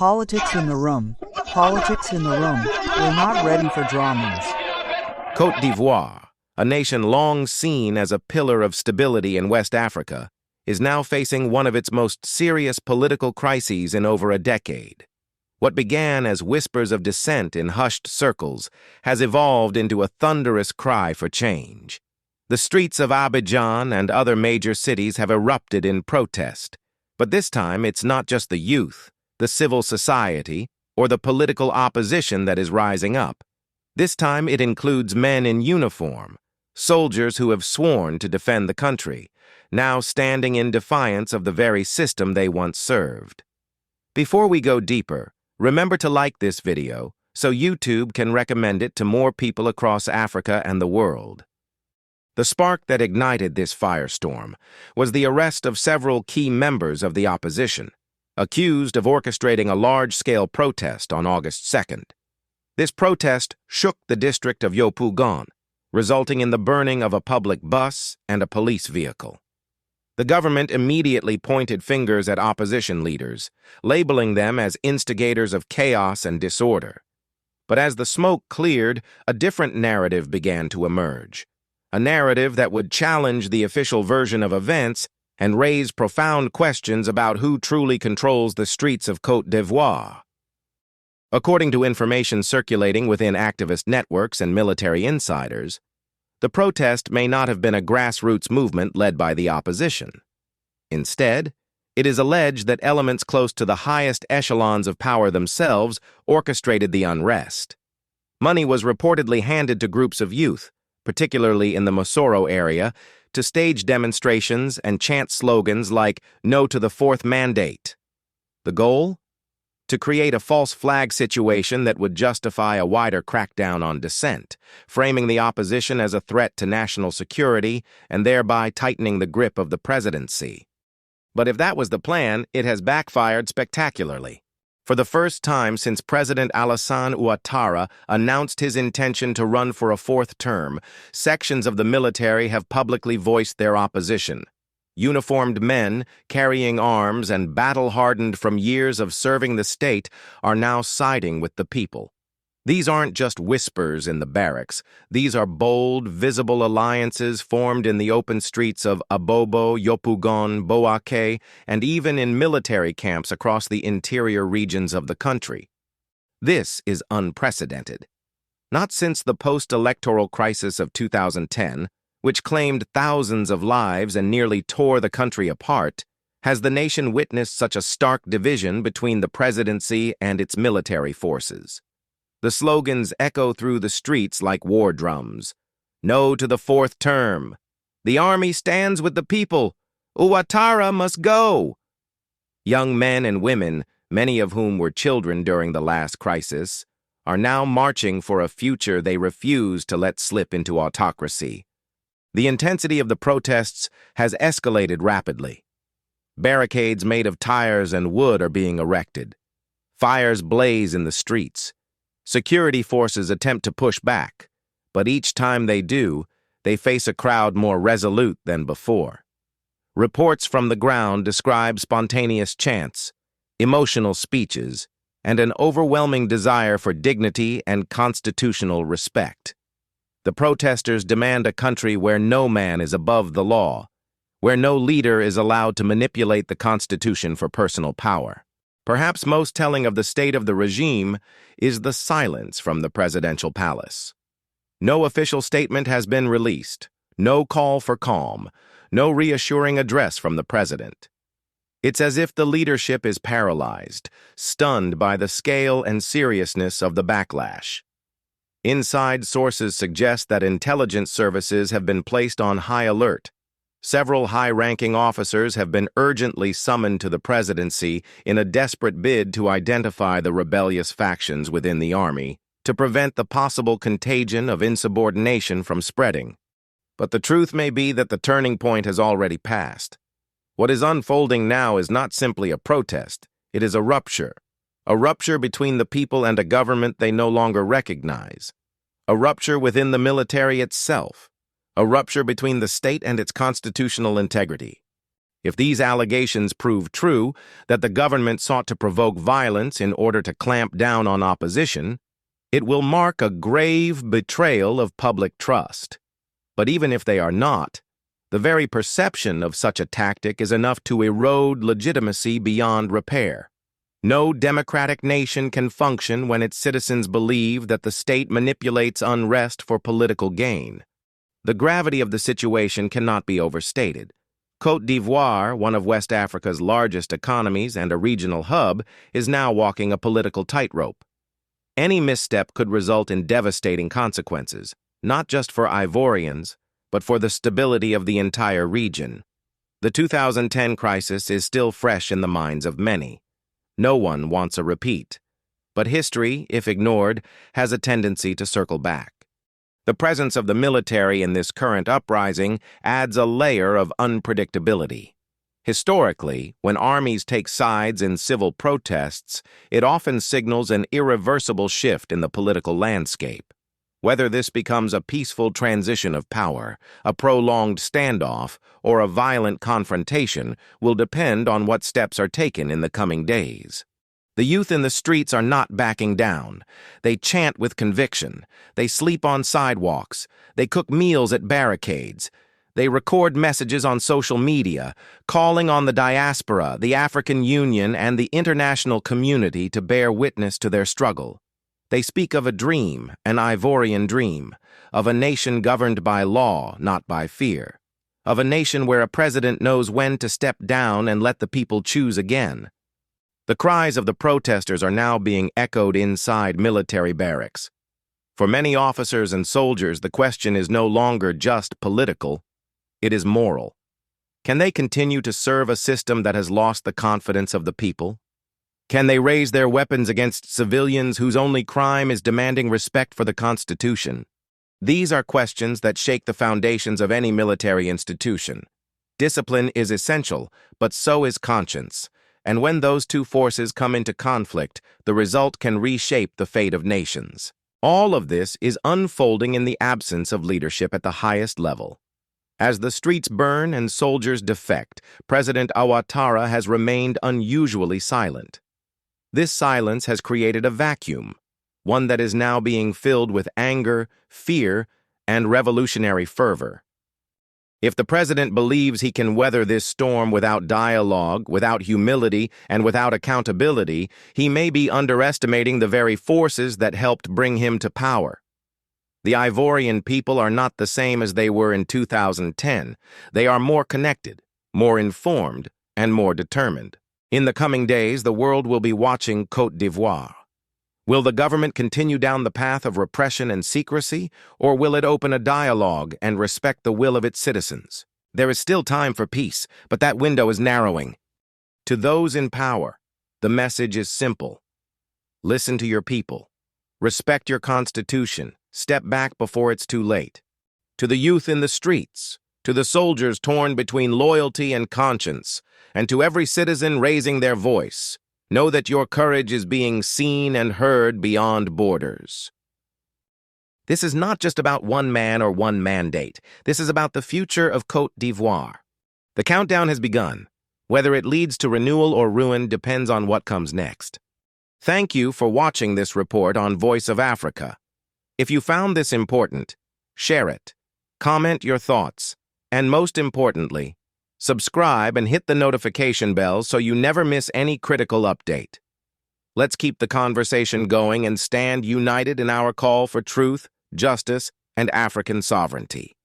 Politics in the room. Politics in the room. We're not ready for dramas. Côte d'Ivoire, a nation long seen as a pillar of stability in West Africa, is now facing one of its most serious political crises in over a decade. What began as whispers of dissent in hushed circles has evolved into a thunderous cry for change. The streets of Abidjan and other major cities have erupted in protest, but this time it's not just the youth, the civil society, or the political opposition that is rising up. This time it includes men in uniform, soldiers who have sworn to defend the country, now standing in defiance of the very system they once served. Before we go deeper, remember to like this video so YouTube can recommend it to more people across Africa and the world. The spark that ignited this firestorm was the arrest of several key members of the opposition, accused of orchestrating a large-scale protest on August 2nd. This protest shook the district of Yopougon, resulting in the burning of a public bus and a police vehicle. The government immediately pointed fingers at opposition leaders, labeling them as instigators of chaos and disorder. But as the smoke cleared, a different narrative began to emerge, a narrative that would challenge the official version of events and raise profound questions about who truly controls the streets of Côte d'Ivoire. According to information circulating within activist networks and military insiders, the protest may not have been a grassroots movement led by the opposition. Instead, it is alleged that elements close to the highest echelons of power themselves orchestrated the unrest. Money was reportedly handed to groups of youth, particularly in the Mosoro area, to stage demonstrations and chant slogans like "No to the Fourth Mandate." The goal? To create a false flag situation that would justify a wider crackdown on dissent, framing the opposition as a threat to national security and thereby tightening the grip of the presidency. But if that was the plan, it has backfired spectacularly. For the first time since President Alassane Ouattara announced his intention to run for a fourth term, sections of the military have publicly voiced their opposition. Uniformed men, carrying arms and battle-hardened from years of serving the state, are now siding with the people. These aren't just whispers in the barracks. These are bold, visible alliances formed in the open streets of Abobo, Yopougon, Bouaké, and even in military camps across the interior regions of the country. This is unprecedented. Not since the post-electoral crisis of 2010, which claimed thousands of lives and nearly tore the country apart, has the nation witnessed such a stark division between the presidency and its military forces. The slogans echo through the streets like war drums. "No to the fourth term." "The army stands with the people." "Ouattara must go." Young men and women, many of whom were children during the last crisis, are now marching for a future they refuse to let slip into autocracy. The intensity of the protests has escalated rapidly. Barricades made of tires and wood are being erected. Fires blaze in the streets. Security forces attempt to push back, but each time they do, they face a crowd more resolute than before. Reports from the ground describe spontaneous chants, emotional speeches, and an overwhelming desire for dignity and constitutional respect. The protesters demand a country where no man is above the law, where no leader is allowed to manipulate the Constitution for personal power. Perhaps most telling of the state of the regime is the silence from the presidential palace. No official statement has been released, no call for calm, no reassuring address from the president. It's as if the leadership is paralyzed, stunned by the scale and seriousness of the backlash. Inside sources suggest that intelligence services have been placed on high alert. Several high-ranking officers have been urgently summoned to the presidency in a desperate bid to identify the rebellious factions within the army, to prevent the possible contagion of insubordination from spreading. But the truth may be that the turning point has already passed. What is unfolding now is not simply a protest, it is a rupture between the people and a government they no longer recognize, a rupture within the military itself, a rupture between the state and its constitutional integrity. If these allegations prove true, that the government sought to provoke violence in order to clamp down on opposition, it will mark a grave betrayal of public trust. But even if they are not, the very perception of such a tactic is enough to erode legitimacy beyond repair. No democratic nation can function when its citizens believe that the state manipulates unrest for political gain. The gravity of the situation cannot be overstated. Côte d'Ivoire, one of West Africa's largest economies and a regional hub, is now walking a political tightrope. Any misstep could result in devastating consequences, not just for Ivorians, but for the stability of the entire region. The 2010 crisis is still fresh in the minds of many. No one wants a repeat. But history, if ignored, has a tendency to circle back. The presence of the military in this current uprising adds a layer of unpredictability. Historically, when armies take sides in civil protests, it often signals an irreversible shift in the political landscape. Whether this becomes a peaceful transition of power, a prolonged standoff, or a violent confrontation will depend on what steps are taken in the coming days. The youth in the streets are not backing down. They chant with conviction. They sleep on sidewalks. They cook meals at barricades. They record messages on social media, calling on the diaspora, the African Union, and the international community to bear witness to their struggle. They speak of a dream, an Ivorian dream, of a nation governed by law, not by fear, of a nation where a president knows when to step down and let the people choose again. The cries of the protesters are now being echoed inside military barracks. For many officers and soldiers, the question is no longer just political, it is moral. Can they continue to serve a system that has lost the confidence of the people? Can they raise their weapons against civilians whose only crime is demanding respect for the Constitution? These are questions that shake the foundations of any military institution. Discipline is essential, but so is conscience. And when those two forces come into conflict, the result can reshape the fate of nations. All of this is unfolding in the absence of leadership at the highest level. As the streets burn and soldiers defect, President Ouattara has remained unusually silent. This silence has created a vacuum, one that is now being filled with anger, fear, and revolutionary fervor. If the president believes he can weather this storm without dialogue, without humility, and without accountability, he may be underestimating the very forces that helped bring him to power. The Ivorian people are not the same as they were in 2010. They are more connected, more informed, and more determined. In the coming days, the world will be watching Côte d'Ivoire. Will the government continue down the path of repression and secrecy, or will it open a dialogue and respect the will of its citizens? There is still time for peace, but that window is narrowing. To those in power, the message is simple. Listen to your people. Respect your constitution. Step back before it's too late. To the youth in the streets, to the soldiers torn between loyalty and conscience, and to every citizen raising their voice, know that your courage is being seen and heard beyond borders. This is not just about one man or one mandate. This is about the future of Côte d'Ivoire. The countdown has begun. Whether it leads to renewal or ruin depends on what comes next. Thank you for watching this report on Voice of Africa. If you found this important, share it, comment your thoughts, and most importantly, subscribe and hit the notification bell so you never miss any critical update. Let's keep the conversation going and stand united in our call for truth, justice, and African sovereignty.